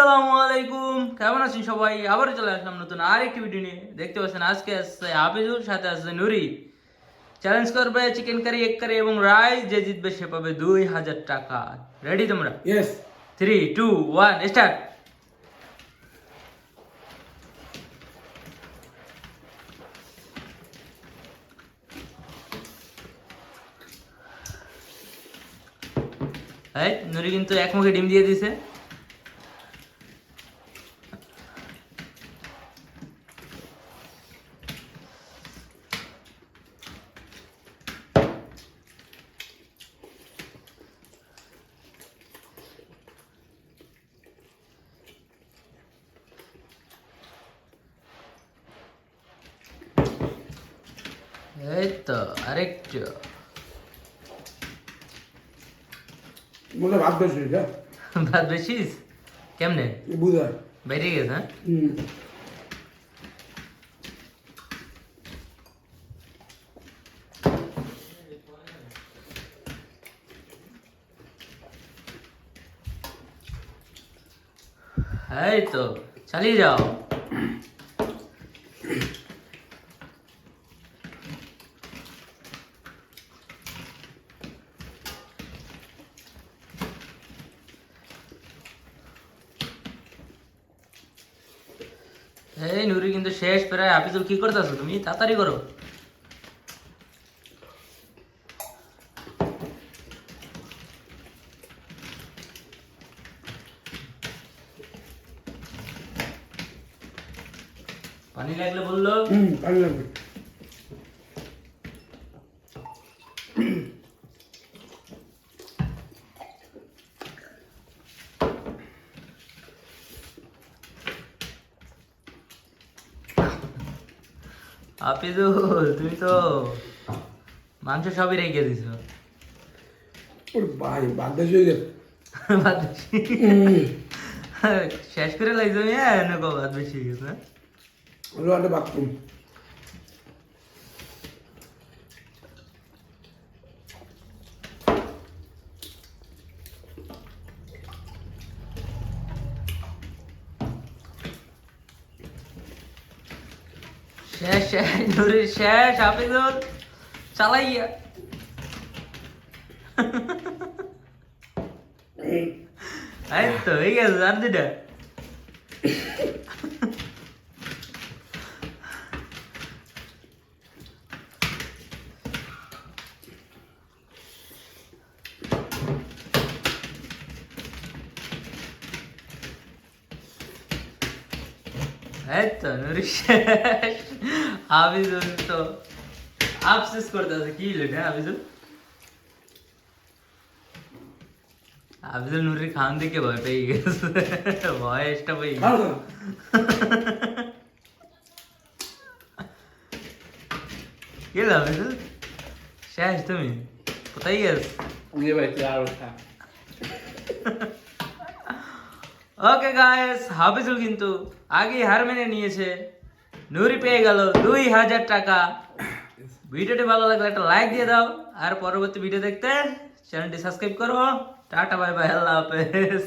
আসসালামু আলাইকুম, কেমন আছেন সবাই? আবার চলে আসলাম নতুন আরেকটি ভিডিও নিয়ে। দেখতে পাচ্ছেন আজকে আসছে হাফিজুর, সাথে আসছে নুরি। চ্যালেঞ্জ করবে চিকেন কারি, এগ কারি এবং রাইস। যে জিতবে সে পাবে 2000 টাকা। রেডি তোমরা? ইয়েস। 3, 2, 1 স্টার্ট। এই নুরি কিন্তু এক মুখে ডিম দিয়ে দিছে। এই তো আরেকটু। মনে ভাত বেশি যা ভাত বেশিস কেমনে? বুঝা বাইরে গেছে? হ্যাঁ, এই তো চালিয়ে যাও। এই নুরি কিন্তু শেষ প্রায়। হাফিজুল কি করতেছো তুমি? তাড়াতাড়ি করো। পানি লাগলে বললো। পানি লাগবে। হাফিজুল তুমি তো মাংস সবই রেখে দিছো। ওর ভাই ভাত বেশি হয়ে গেছে। ভাত বেশি শেষ করে লাগছো। এনেকো ভাত বেশি হয়ে গেছে। ওর একটা বাথরুম। শেষ শেষ নুরি শেষ। হাফিজুল চালাইয়া। এই তো হয়ে গেছে। আর দুটা। এই তো নুরি শেষ। হাফিজুল তো আফসোস করতেছে। কি লেখা হাফিজুল? হাফিজুল নুরির খান দেখে ভয় পেয়ে গেছে। ভয়েসটা পেয়ে গেছে। কি হলো হাফিজুল? শেষ তুমি? কোথায় গেছ? ওকে গাইস, হাফিজুল কিন্তু আগেই হার মেনে নিয়েছে। নুরি পেয়ে গেল 2000 টাকা। ভিডিওটি ভালো লাগলে একটা লাইক দিয়ে দাও, আর পরবর্তী ভিডিও দেখতে চ্যানেলটি সাবস্ক্রাইব করো। টাটা, বাই বাই, আল্লাহ হাফেজ।